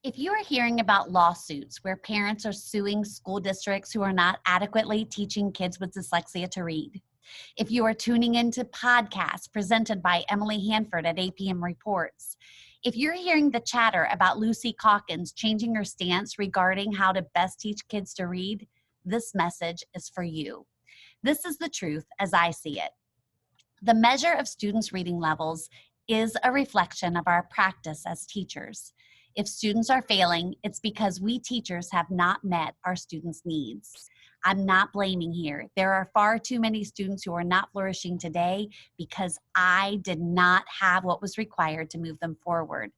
If you are hearing about lawsuits where parents are suing school districts who are not adequately teaching kids with dyslexia to read, if you are tuning into podcasts presented by Emily Hanford at APM Reports, if you're hearing the chatter about Lucy Calkins changing her stance regarding how to best teach kids to read, this message is for you. This is the truth as I see it. The measure of students' reading levels is a reflection of our practice as teachers. If students are failing, it's because we teachers have not met our students' needs. I'm not blaming here. There are far too many students who are not flourishing today because I did not have what was required to move them forward.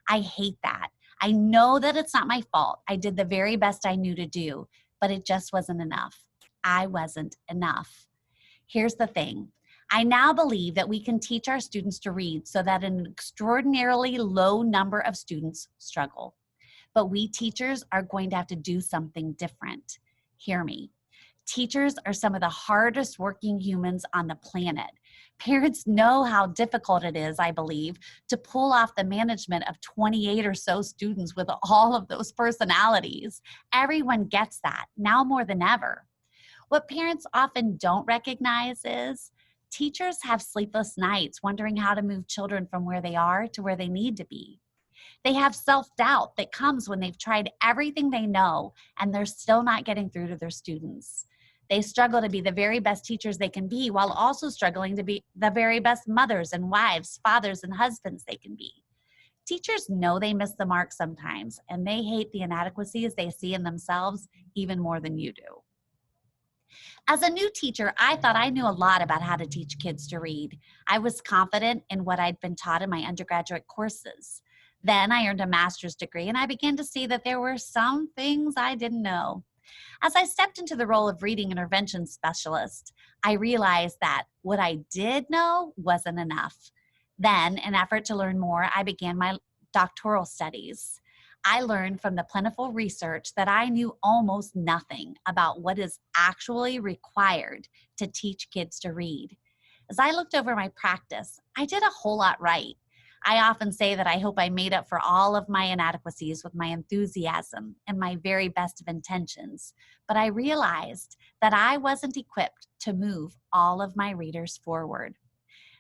I hate that. I know that it's not my fault. I did the very best I knew to do, but it just wasn't enough. I wasn't enough. Here's the thing. I now believe that we can teach our students to read so that an extraordinarily low number of students struggle. But we teachers are going to have to do something different. Hear me. Teachers are some of the hardest working humans on the planet. Parents know how difficult it is, I believe, to pull off the management of 28 or so students with all of those personalities. Everyone gets that, now more than ever. What parents often don't recognize is teachers have sleepless nights wondering how to move children from where they are to where they need to be. They have self-doubt that comes when they've tried everything they know and they're still not getting through to their students. They struggle to be the very best teachers they can be while also struggling to be the very best mothers and wives, fathers and husbands they can be. Teachers know they miss the mark sometimes, and they hate the inadequacies they see in themselves even more than you do. As a new teacher, I thought I knew a lot about how to teach kids to read. I was confident in what I'd been taught in my undergraduate courses. Then I earned a master's degree, and I began to see that there were some things I didn't know. As I stepped into the role of reading intervention specialist, I realized that what I did know wasn't enough. Then, in an effort to learn more, I began my doctoral studies. I learned from the plentiful research that I knew almost nothing about what is actually required to teach kids to read. As I looked over my practice, I did a whole lot right. I often say that I hope I made up for all of my inadequacies with my enthusiasm and my very best of intentions, but I realized that I wasn't equipped to move all of my readers forward.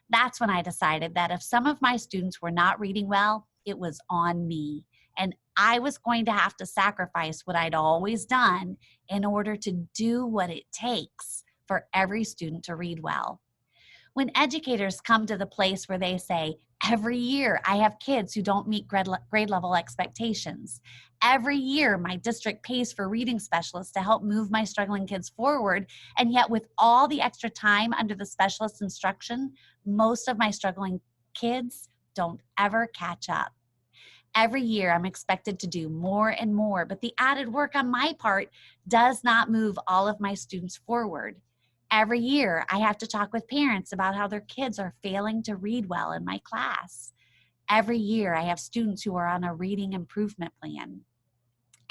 That's when I decided that if some of my students were not reading well, it was on me. And I was going to have to sacrifice what I'd always done in order to do what it takes for every student to read well. When educators come to the place where they say, every year I have kids who don't meet grade level expectations. Every year my district pays for reading specialists to help move my struggling kids forward. And yet with all the extra time under the specialist instruction, most of my struggling kids don't ever catch up. Every year I'm expected to do more and more, but the added work on my part does not move all of my students forward. Every year I have to talk with parents about how their kids are failing to read well in my class. Every year I have students who are on a reading improvement plan.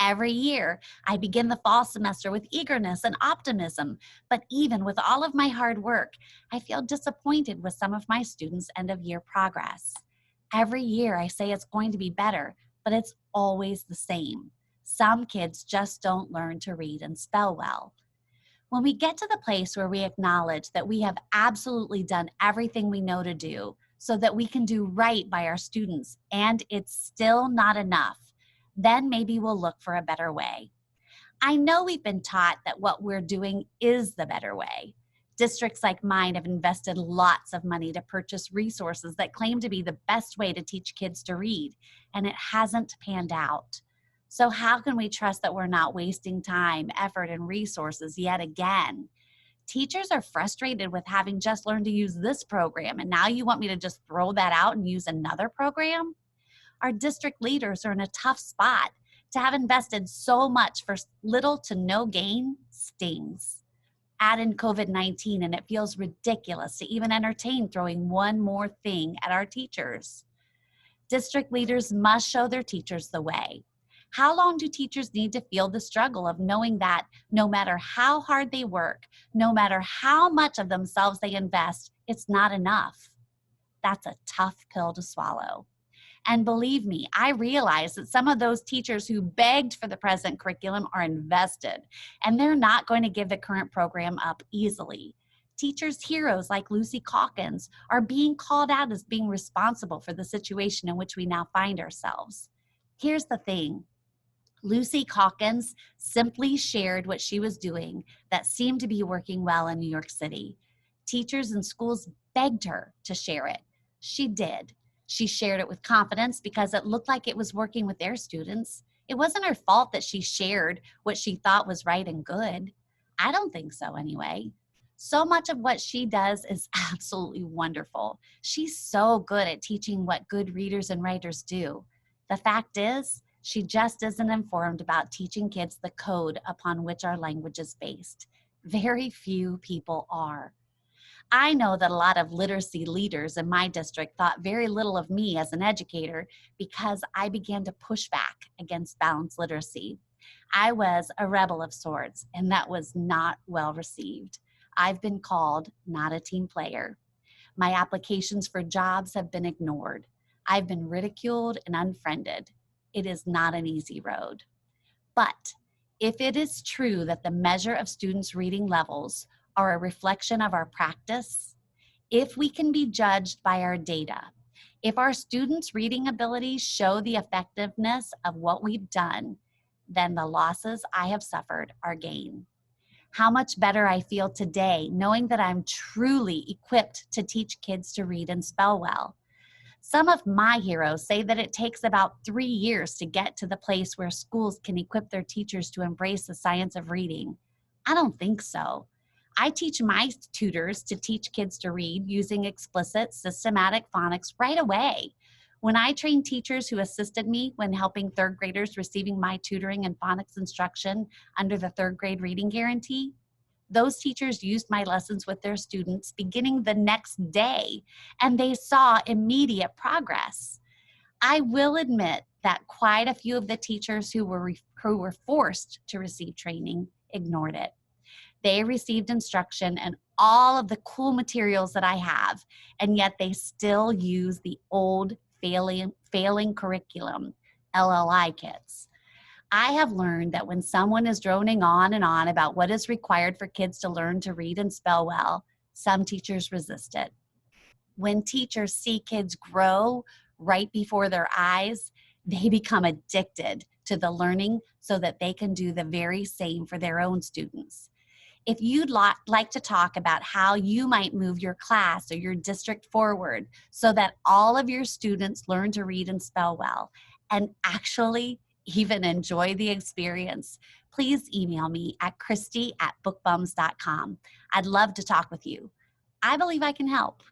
Every year I begin the fall semester with eagerness and optimism, but even with all of my hard work, I feel disappointed with some of my students' end of year progress. Every year I say it's going to be better, but it's always the same. Some kids just don't learn to read and spell well. When we get to the place where we acknowledge that we have absolutely done everything we know to do so that we can do right by our students and it's still not enough, then maybe we'll look for a better way. I know we've been taught that what we're doing is the better way. Districts like mine have invested lots of money to purchase resources that claim to be the best way to teach kids to read, and it hasn't panned out. So how can we trust that we're not wasting time, effort, and resources yet again? Teachers are frustrated with having just learned to use this program, and now you want me to just throw that out and use another program? Our district leaders are in a tough spot. To have invested so much for little to no gain stings. Add in COVID-19 and it feels ridiculous to even entertain throwing one more thing at our teachers. District leaders must show their teachers the way. How long do teachers need to feel the struggle of knowing that no matter how hard they work, no matter how much of themselves they invest, it's not enough? That's a tough pill to swallow. And believe me, I realize that some of those teachers who begged for the present curriculum are invested, and they're not going to give the current program up easily. Teachers' heroes like Lucy Calkins are being called out as being responsible for the situation in which we now find ourselves. Here's the thing. Lucy Calkins simply shared what she was doing that seemed to be working well in New York City. Teachers and schools begged her to share it. She did. She shared it with confidence because it looked like it was working with their students. It wasn't her fault that she shared what she thought was right and good. I don't think so anyway. So much of what she does is absolutely wonderful. She's so good at teaching what good readers and writers do. The fact is, she just isn't informed about teaching kids the code upon which our language is based. Very few people are. I know that a lot of literacy leaders in my district thought very little of me as an educator because I began to push back against balanced literacy. I was a rebel of sorts, and that was not well received. I've been called not a team player. My applications for jobs have been ignored. I've been ridiculed and unfriended. It is not an easy road. But if it is true that the measure of students' reading levels are a reflection of our practice, if we can be judged by our data, if our students' reading abilities show the effectiveness of what we've done, then the losses I have suffered are gain. How much better I feel today knowing that I'm truly equipped to teach kids to read and spell well. Some of my heroes say that it takes about 3 years to get to the place where schools can equip their teachers to embrace the science of reading. I don't think so. I teach my tutors to teach kids to read using explicit, systematic phonics right away. When I trained teachers who assisted me when helping third graders receiving my tutoring and phonics instruction under the third grade reading guarantee, those teachers used my lessons with their students beginning the next day, and they saw immediate progress. I will admit that quite a few of the teachers who were forced to receive training ignored it. They received instruction and all of the cool materials that I have, and yet they still use the old failing curriculum, LLI kits. I have learned that when someone is droning on and on about what is required for kids to learn to read and spell well, some teachers resist it. When teachers see kids grow right before their eyes, they become addicted to the learning so that they can do the very same for their own students. If you'd like to talk about how you might move your class or your district forward so that all of your students learn to read and spell well and actually even enjoy the experience, please email me at christy@bookbums.com. I'd love to talk with you. I believe I can help.